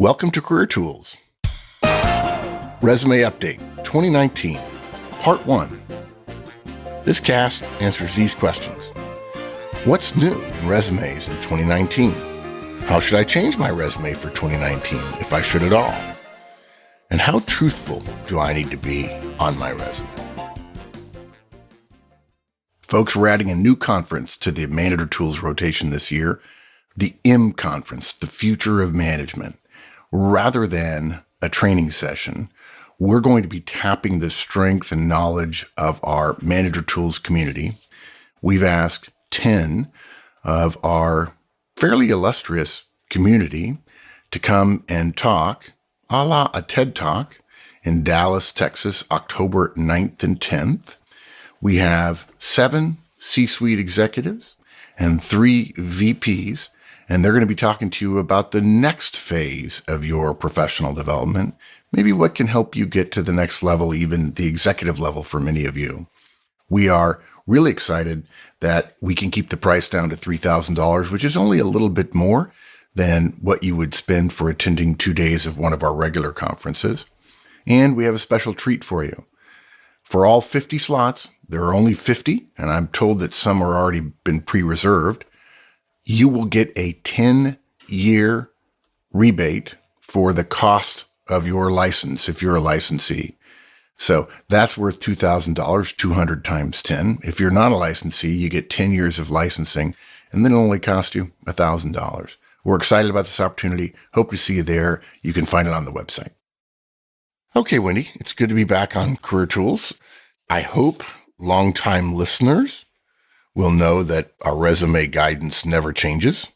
Welcome to Career Tools. Resume Update 2019, Part 1. This cast answers these questions. What's new in resumes in 2019? How should I change my resume for 2019, if I should at all? And how truthful do I need to be on my resume? Folks, we're adding a new conference to the Manager Tools rotation this year, the M Conference, the Future of Management. Rather than a training session, we're going to be tapping the strength and knowledge of our Manager Tools community. We've asked 10 of our fairly illustrious community to come and talk, a la a TED Talk, in Dallas, Texas, October 9th and 10th. We have 7 C-suite executives and 3 VPs, and they're going to be talking to you about the next phase of your professional development, maybe what can help you get to the next level, even the executive level for many of you. We are really excited that we can keep the price down to $3,000, which is only a little bit more than what you would spend for attending 2 days of one of our regular conferences. And we have a special treat for you. For all 50 slots, there are only 50, and I'm told that some are already been pre-reserved. You will get a 10-year rebate for the cost of your license if you're a licensee. So that's worth $2,000, 200 times 10. If you're not a licensee, you get 10 years of licensing, and then it'll only cost you $1,000. We're excited about this opportunity. Hope to see you there. You can find it on the website. Okay, Wendy, it's good to be back on Career Tools. I hope longtime listeners will know that our resume guidance never changes.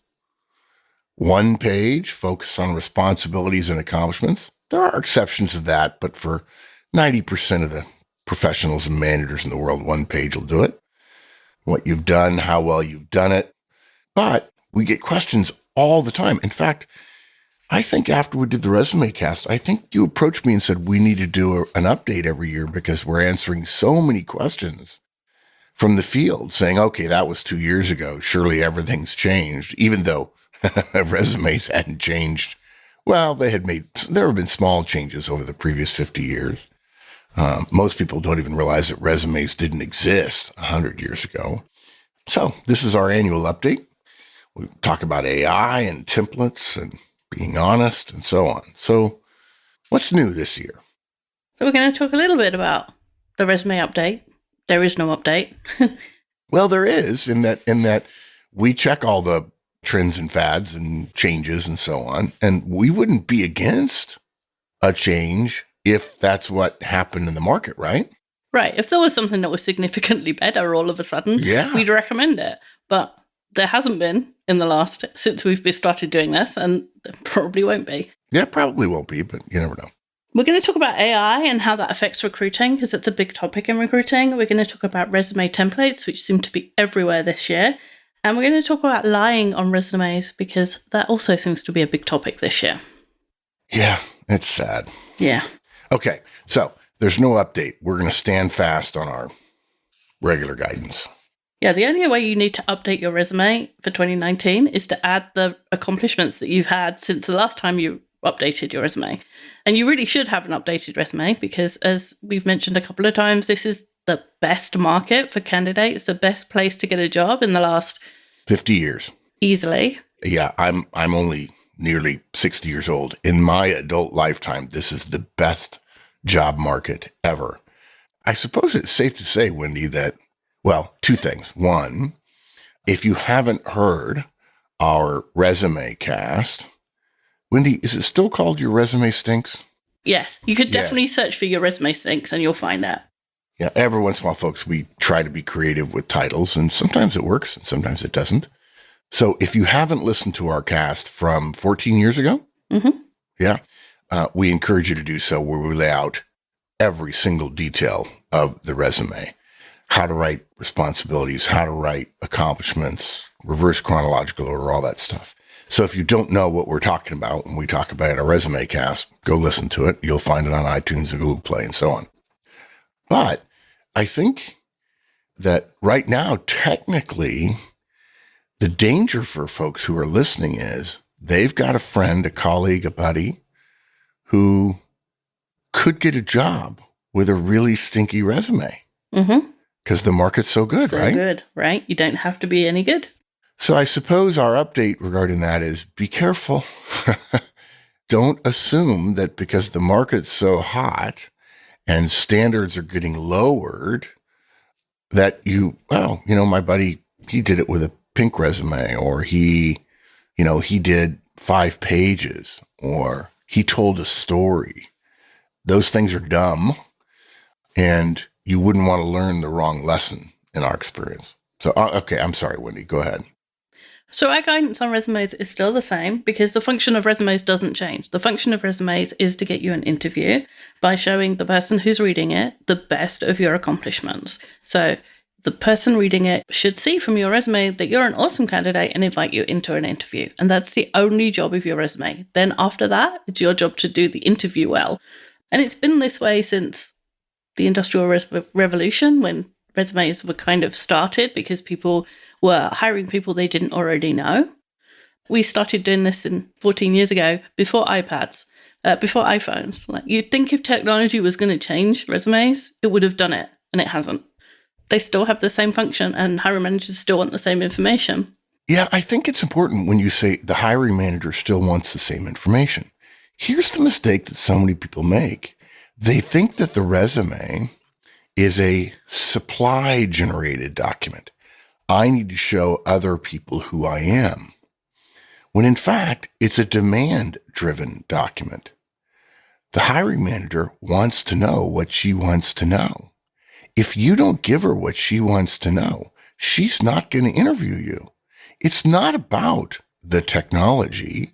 1 page, focus on responsibilities and accomplishments. There are exceptions to that, but for 90% of the professionals and managers in the world, 1 page will do it. What you've done, how well you've done it. But we get questions all the time. In fact, I think after we did the resume cast, I think you approached me and said we need to do an update every year because we're answering so many questions from the field saying, okay, that was 2 years ago. Surely everything's changed, even though resumes hadn't changed. Well, there have been small changes over the previous 50 years. Most people don't even realize that resumes didn't exist 100 years ago. So this is our annual update. We talk about AI and templates and being honest and so on. So what's new this year? So we're going to talk a little bit about the resume update. There is no update. Well, there is in that we check all the trends and fads and changes and so on. And we wouldn't be against a change if that's what happened in the market, right? Right. If there was something that was significantly better all of a sudden, we'd recommend it. But there hasn't been in the last, since we've started doing this, and there probably won't be. Yeah, probably won't be, but you never know. We're going to talk about AI and how that affects recruiting, because it's a big topic in recruiting. We're going to talk about resume templates, which seem to be everywhere this year. And we're going to talk about lying on resumes, because that also seems to be a big topic this year. Yeah, it's sad. Yeah. Okay, so there's no update. We're going to stand fast on our regular guidance. Yeah, the only way you need to update your resume for 2019 is to add the accomplishments that you've had since the last time you updated your resume. And you really should have an updated resume because, as we've mentioned a couple of times, this is the best market for candidates, the best place to get a job in the last 50 years. Easily. Yeah, I'm only nearly 60 years old. In my adult lifetime, this is the best job market ever. I suppose it's safe to say, Wendy, that, well, 2 things. 1, if you haven't heard our resume cast, Wendy, is it still called Your Resume Stinks? Yes, you could definitely search for Your Resume Stinks and you'll find that. Yeah, every once in a while, folks, we try to be creative with titles, and sometimes it works, and sometimes it doesn't. So if you haven't listened to our cast from 14 years ago, we encourage you to do so, where we lay out every single detail of the resume. How to write responsibilities, how to write accomplishments, reverse chronological order, all that stuff. So if you don't know what we're talking about when we talk about our resume cast, go listen to it. You'll find it on iTunes and Google Play and so on. But I think that right now, technically, the danger for folks who are listening is they've got a friend, a colleague, a buddy who could get a job with a really stinky resume Mm-hmm. because the market's so good, So right? good, right? You don't have to be any good. So I suppose our update regarding that is be careful. Don't assume that because the market's so hot and standards are getting lowered that my buddy, he did it with a pink resume, or he did 5 pages, or he told a story. Those things are dumb, and you wouldn't want to learn the wrong lesson in our experience. So, okay, I'm sorry, Wendy, go ahead. So our guidance on resumes is still the same because the function of resumes doesn't change. The function of resumes is to get you an interview by showing the person who's reading it the best of your accomplishments. So the person reading it should see from your resume that you're an awesome candidate and invite you into an interview. And that's the only job of your resume. Then after that, it's your job to do the interview well. And it's been this way since the Industrial Revolution, when resumes were kind of started because people were hiring people they didn't already know. We started doing this 14 years ago, before iPads, before iPhones. Like, you'd think if technology was going to change resumes, it would have done it, and it hasn't. They still have the same function, and hiring managers still want the same information. Yeah, I think it's important when you say the hiring manager still wants the same information. Here's the mistake that so many people make. They think that the resume is a supply-generated document. I need to show other people who I am. When in fact, it's a demand-driven document. The hiring manager wants to know what she wants to know. If you don't give her what she wants to know, she's not going to interview you. It's not about the technology.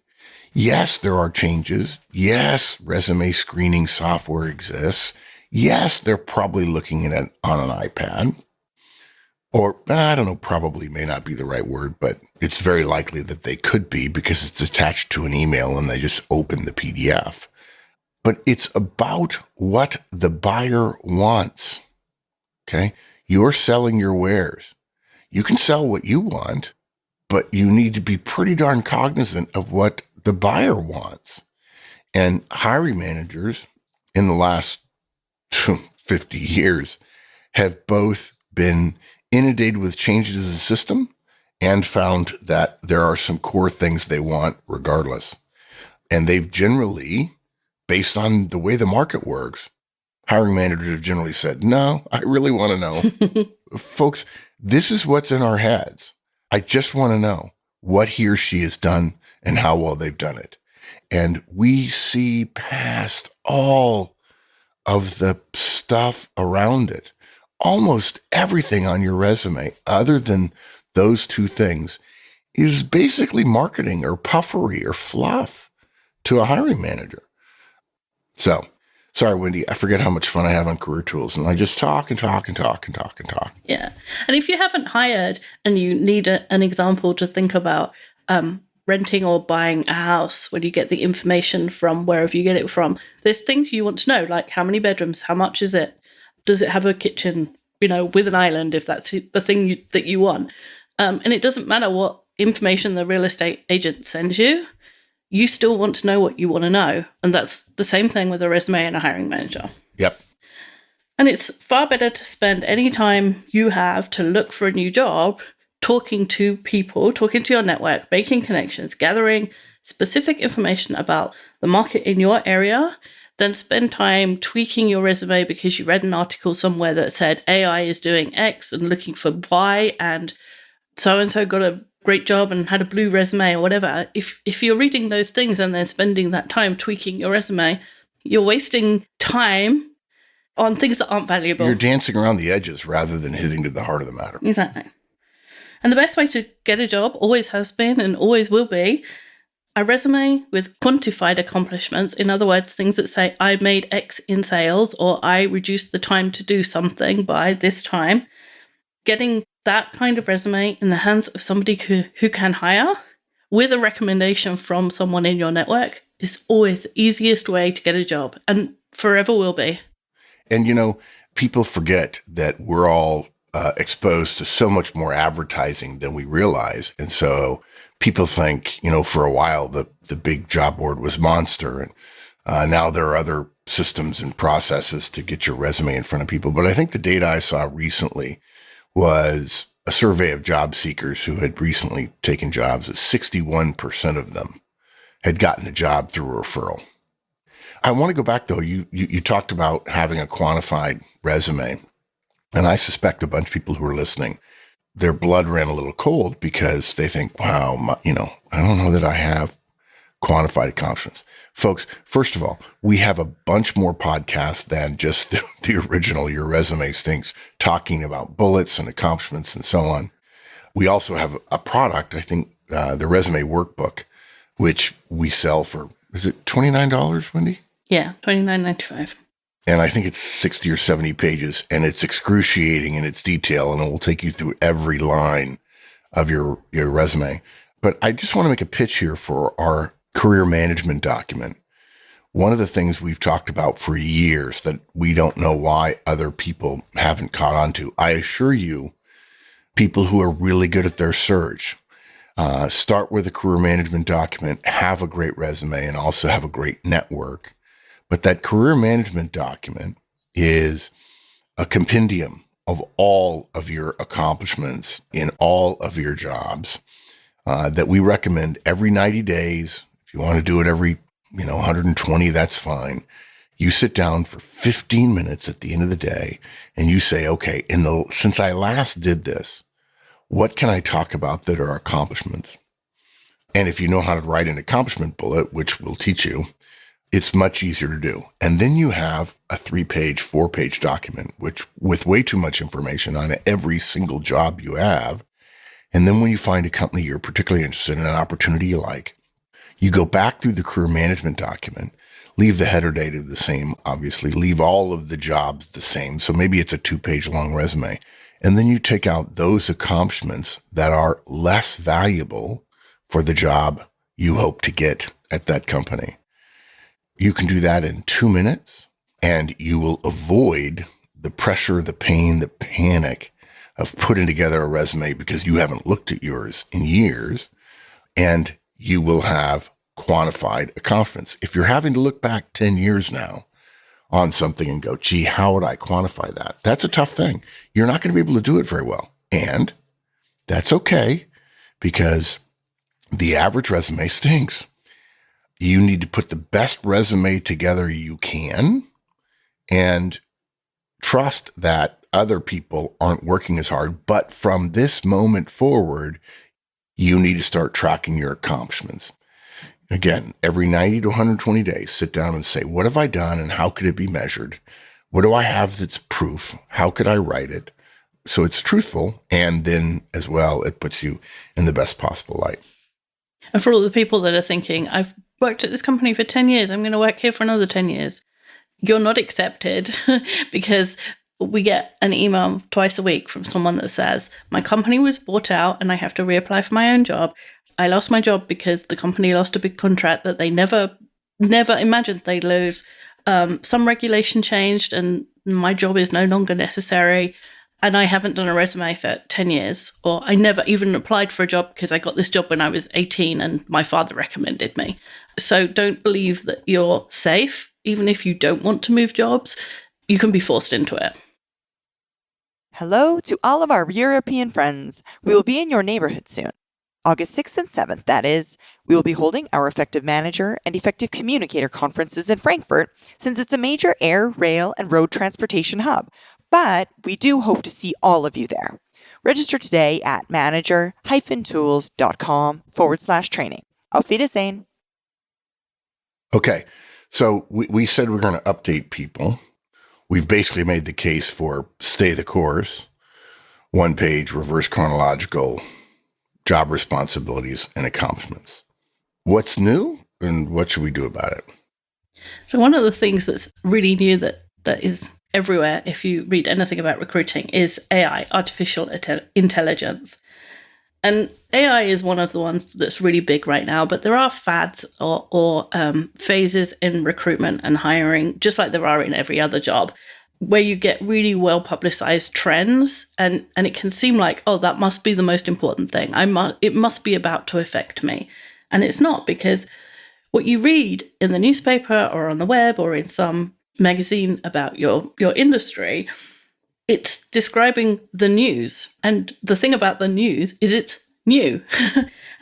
Yes, there are changes. Yes, resume screening software exists. Yes, they're probably looking at it on an iPad. Or, I don't know, probably may not be the right word, but it's very likely that they could be because it's attached to an email and they just open the PDF. But it's about what the buyer wants. Okay? You're selling your wares. You can sell what you want, but you need to be pretty darn cognizant of what the buyer wants. And hiring managers in the last 50 years have both been inundated with changes in the system and found that there are some core things they want regardless. And they've generally, based on the way the market works, hiring managers have generally said, no, I really want to know. Folks, this is what's in our heads. I just want to know what he or she has done and how well they've done it. And we see past all of the stuff around it. Almost everything on your resume, other than those 2 things, is basically marketing or puffery or fluff to a hiring manager. So, sorry, Wendy, I forget how much fun I have on Career Tools, and I just talk and talk and talk and talk and talk. Yeah. And if you haven't hired and you need an example to think about renting or buying a house, when you get the information from wherever you get it from, there's things you want to know, like how many bedrooms, how much is it? Does it have a kitchen, with an island, if that's the thing that you want? And it doesn't matter what information the real estate agent sends you. You still want to know what you want to know. And that's the same thing with a resume and a hiring manager. Yep. And it's far better to spend any time you have to look for a new job talking to people, talking to your network, making connections, gathering specific information about the market in your area, then spend time tweaking your resume because you read an article somewhere that said AI is doing X and looking for Y, and so got a great job and had a blue resume or whatever. If you're reading those things and then spending that time tweaking your resume, you're wasting time on things that aren't valuable. You're dancing around the edges rather than hitting to the heart of the matter. Exactly. And the best way to get a job always has been and always will be a resume with quantified accomplishments. In other words, things that say, I made X in sales, or I reduced the time to do something by this time. Getting that kind of resume in the hands of somebody who can hire with a recommendation from someone in your network is always the easiest way to get a job, and forever will be. And, people forget that we're all exposed to so much more advertising than we realize. And so people think, for a while, the big job board was Monster. And now there are other systems and processes to get your resume in front of people. But I think the data I saw recently was a survey of job seekers who had recently taken jobs. 61% of them had gotten a job through a referral. I want to go back, though. You talked about having a quantified resume. And I suspect a bunch of people who are listening, their blood ran a little cold because they think, wow, I don't know that I have quantified accomplishments. Folks, first of all, we have a bunch more podcasts than just the original Your Resume Stinks, talking about bullets and accomplishments and so on. We also have a product, I think, the Resume Workbook, which we sell for, is it $29, Wendy? Yeah, $29.95. And I think it's 60 or 70 pages, and it's excruciating in its detail, and it will take you through every line of your resume. But I just want to make a pitch here for our career management document. One of the things we've talked about for years that we don't know why other people haven't caught on to, I assure you, people who are really good at their search, start with a career management document, have a great resume, and also have a great network. But that career management document is a compendium of all of your accomplishments in all of your jobs that we recommend every 90 days. If you want to do it every 120, that's fine. You sit down for 15 minutes at the end of the day and you say, okay, since I last did this, what can I talk about that are accomplishments? And if you know how to write an accomplishment bullet, which we'll teach you, it's much easier to do. And then you have a 3-page, 4-page document, which with way too much information on every single job you have. And then when you find a company you're particularly interested in, an opportunity you like, you go back through the career management document, leave the header data the same, obviously, leave all of the jobs the same. So maybe it's a 2-page long resume. And then you take out those accomplishments that are less valuable for the job you hope to get at that company. You can do that in 2 minutes, and you will avoid the pressure, the pain, the panic of putting together a resume because you haven't looked at yours in years, and you will have quantified accomplishments. If you're having to look back 10 years now on something and go, gee, how would I quantify that? That's a tough thing. You're not going to be able to do it very well. And that's okay, because the average resume stinks. You need to put the best resume together you can and trust that other people aren't working as hard. But from this moment forward, you need to start tracking your accomplishments. Again, every 90 to 120 days, sit down and say, what have I done and how could it be measured? What do I have that's proof? How could I write it? So it's truthful. And then as well, it puts you in the best possible light. And for all the people that are thinking, I've worked at this company for 10 years, I'm going to work here for another 10 years. You're not accepted because we get an email twice a week from someone that says, my company was bought out and I have to reapply for my own job. I lost my job because the company lost a big contract that they never imagined they'd lose. Some regulation changed and my job is no longer necessary. And I haven't done a resume for 10 years, or I never even applied for a job because I got this job when I was 18 and my father recommended me. So don't believe that you're safe. Even if you don't want to move jobs, you can be forced into it. Hello to all of our European friends. We will be in your neighborhood soon. August 6th and 7th, that is. We will be holding our Effective Manager and Effective Communicator conferences in Frankfurt, since it's a major air, rail, and road transportation hub. But we do hope to see all of you there. Register today at manager-tools.com/training. Auf Wiedersehen. Okay, so we said we're going to update people. We've basically made the case for stay the course, 1-page, reverse chronological, job responsibilities and accomplishments. What's new and what should we do about it? So one of the things that's really new that is everywhere, if you read anything about recruiting, is AI, artificial intelligence. And AI is one of the ones that's really big right now, but there are fads or phases in recruitment and hiring, just like there are in every other job, where you get really well publicized trends, and it can seem like, oh, that must be the most important thing. It must be about to affect me. And it's not, because what you read in the newspaper or on the web or in some magazine about your industry, it's describing the news. And the thing about the news is it's new.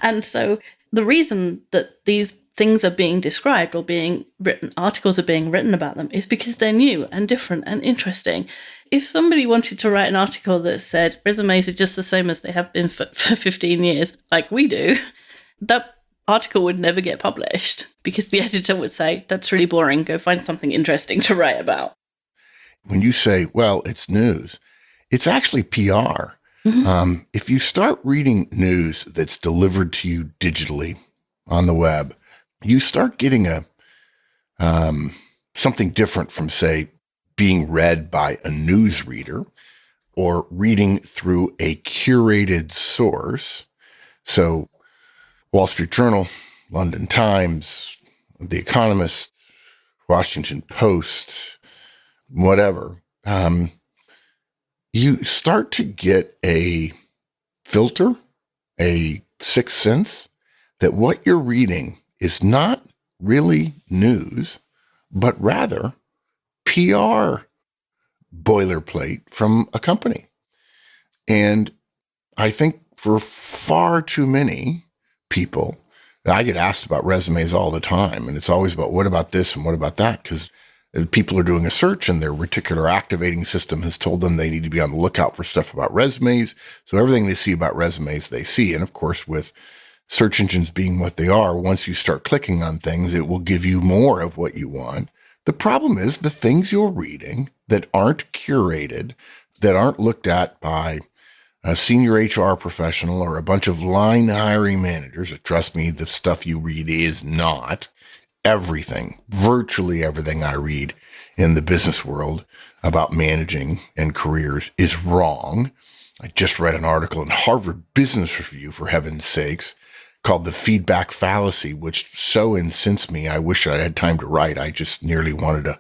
And so the reason that these things are being described or being written, articles are being written about them, is because they're new and different and interesting. If somebody wanted to write an article that said resumes are just the same as they have been for 15 years, like we do, that article would never get published, because the editor would say, that's really boring, go find something interesting to write about. When you say, well, it's news, it's actually PR. Mm-hmm. If you start reading news that's delivered to you digitally on the web, you start getting something different from, say, being read by a newsreader or reading through a curated source. So Wall Street Journal, London Times, The Economist, Washington Post, whatever. You start to get a filter, a sixth sense, that what you're reading is not really news, but rather PR boilerplate from a company. And I think for far too many people, I get asked about resumes all the time, and it's always about, what about this and what about that? Because people are doing a search and their reticular activating system has told them they need to be on the lookout for stuff about resumes. So everything they see about resumes, they see. And of course, with search engines being what they are, once you start clicking on things, it will give you more of what you want. The problem is the things you're reading that aren't curated, that aren't looked at by a senior HR professional or a bunch of line hiring managers. Trust me, the stuff you read is not. Everything, virtually everything I read in the business world about managing and careers is wrong. I just read an article in Harvard Business Review, for heaven's sakes, called The Feedback Fallacy, which so incensed me. I wish I had time to write. I just nearly wanted to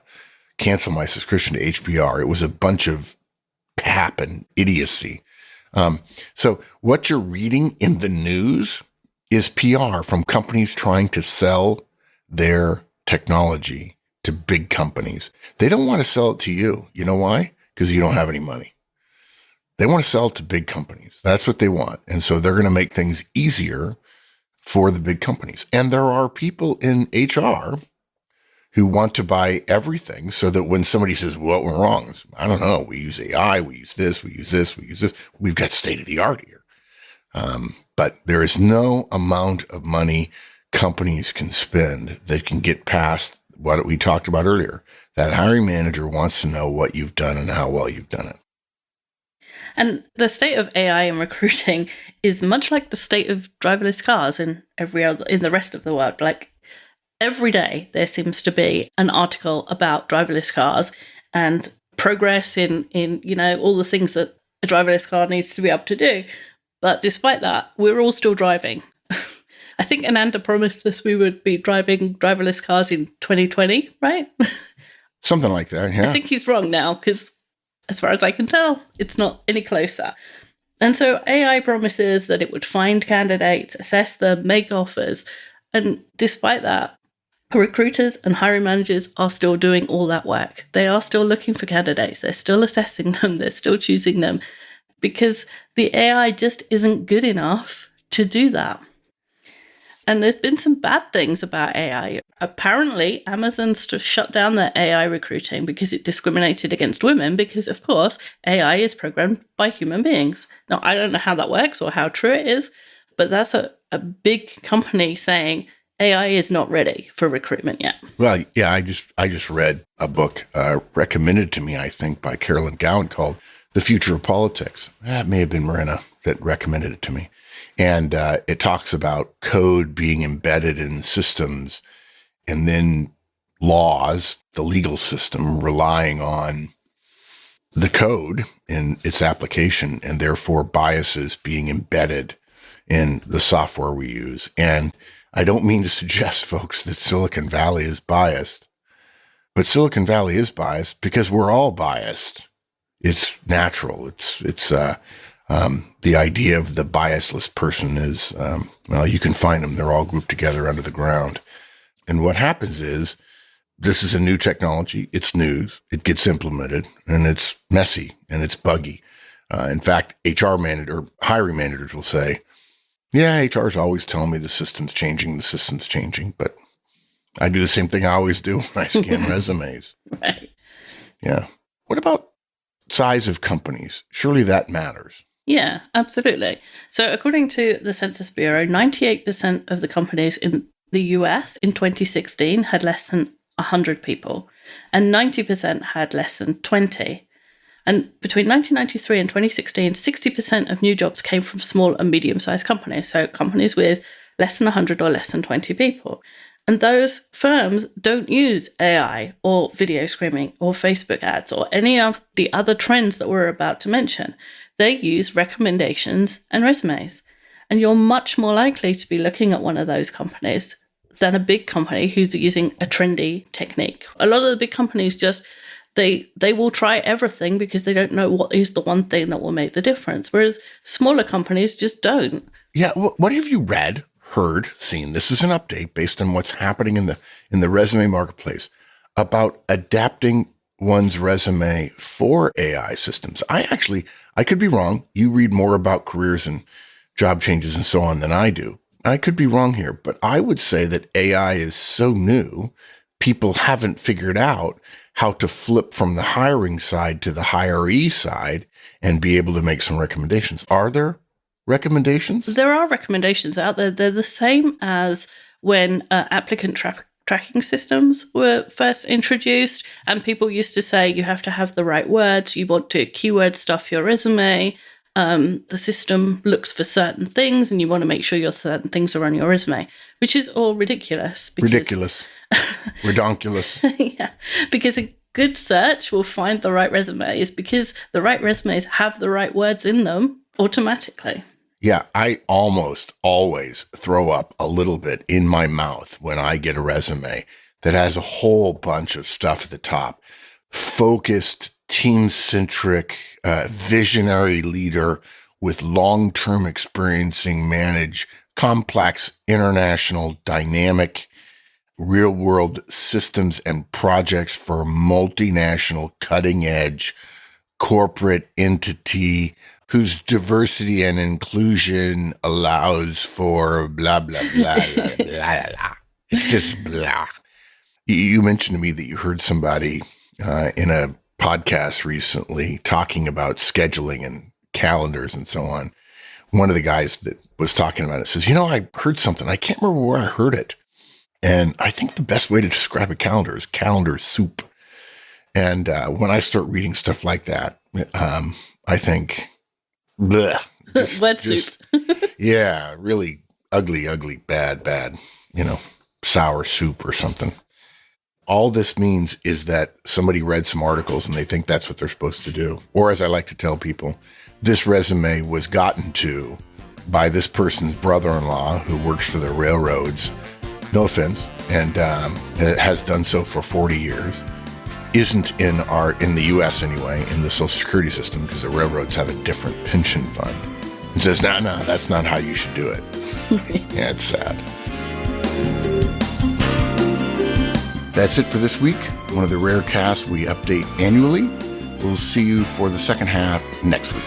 cancel my subscription to HBR. It was a bunch of pap and idiocy. So what you're reading in the news is PR from companies trying to sell their technology to big companies. They don't want to sell it to you. You know why? Because you don't have any money. They want to sell it to big companies. That's what they want. And so they're going to make things easier for the big companies. And there are people in HR who want to buy everything so that when somebody says, what went wrong? I don't know. We use AI, we use this, we use this, we use this. We've got state of the art here. But there is no amount of money companies can spend that can get past what we talked about earlier. That hiring manager wants to know what you've done and how well you've done it. And the state of AI in recruiting is much like the state of driverless cars in the rest of the world. Like every day there seems to be an article about driverless cars and progress in all the things that a driverless car needs to be able to do. But despite that, we're all still driving. I think Ananda promised us we would be driving driverless cars in 2020, right? Something like that, yeah. I think he's wrong now, because as far as I can tell, it's not any closer. And so AI promises that it would find candidates, assess them, make offers. And despite that, recruiters and hiring managers are still doing all that work. They are still looking for candidates. They're still assessing them. They're still choosing them, because the AI just isn't good enough to do that. And there's been some bad things about AI. Apparently, Amazon's shut down their AI recruiting because it discriminated against women, because, of course, AI is programmed by human beings. Now, I don't know how that works or how true it is, but that's a big company saying AI is not ready for recruitment yet. Well, yeah, I just read a book recommended to me, I think, by Carolyn Gowan called The Future of Politics. That may have been Marina that recommended it to me. And it talks about code being embedded in systems and then laws, the legal system relying on the code in its application, and therefore biases being embedded in the software we use. And I don't mean to suggest, folks, that Silicon Valley is biased, But Silicon Valley is biased because we're all biased. It's natural. It's the idea of the biasless person is, well, you can find them. They're all grouped together under the ground. And what happens is, this is a new technology. It's news. It gets implemented, and it's messy and it's buggy. In fact, hiring managers will say, yeah, HR is always telling me the system's changing, but I do the same thing I always do when I scan resumes. Right. Yeah. What about size of companies? Surely that matters. Yeah, absolutely. So according to the Census Bureau, 98% of the companies in the US in 2016 had less than 100 people, and 90% had less than 20. And between 1993 and 2016, 60% of new jobs came from small and medium-sized companies, so companies with less than 100 or less than 20 people. And those firms don't use AI or video streaming or Facebook ads or any of the other trends that we're about to mention. They use recommendations and resumes. And you're much more likely to be looking at one of those companies than a big company who's using a trendy technique. A lot of the big companies just, they will try everything because they don't know what is the one thing that will make the difference, whereas smaller companies just don't. Yeah. What have you read, heard, seen? This is an update based on what's happening in the resume marketplace about adapting one's resume for AI systems. I could be wrong. You read more about careers and job changes and so on than I do. I could be wrong here, but I would say that AI is so new, people haven't figured out how to flip from the hiring side to the hiree side and be able to make some recommendations. Are there recommendations? There are recommendations out there. They're the same as when applicant tracking systems were first introduced, and people used to say you have to have the right words, you want to keyword stuff your resume. The system looks for certain things and you want to make sure your certain things are on your resume, which is all ridiculous. Redonkulous. Yeah, because a good search will find the right resumes because the right resumes have the right words in them automatically. Yeah, I almost always throw up a little bit in my mouth when I get a resume that has a whole bunch of stuff at the top. Focused, team-centric, visionary leader with long-term experiencing manage complex, international, dynamic, real-world systems and projects for multinational, cutting-edge corporate entity whose diversity and inclusion allows for blah, blah, blah, blah, blah, blah. It's just blah. You mentioned to me that you heard somebody in a podcast recently talking about scheduling and calendars and so on. One of the guys that was talking about it says, I heard something. I can't remember where I heard it. And I think the best way to describe a calendar is calendar soup. And when I start reading stuff like that, I think, bleh. Wet soup. Yeah, really ugly, bad, sour soup or something. All this means is that somebody read some articles and they think that's what they're supposed to do. Or as I like to tell people, this resume was gotten to by this person's brother-in-law who works for the railroads. No offense. And has done so for 40 years. Isn't in the U.S. anyway, in the Social Security system, because the railroads have a different pension fund. And says, no, that's not how you should do it. Yeah, it's sad. That's it for this week. One of the rare casts we update annually. We'll see you for the second half next week.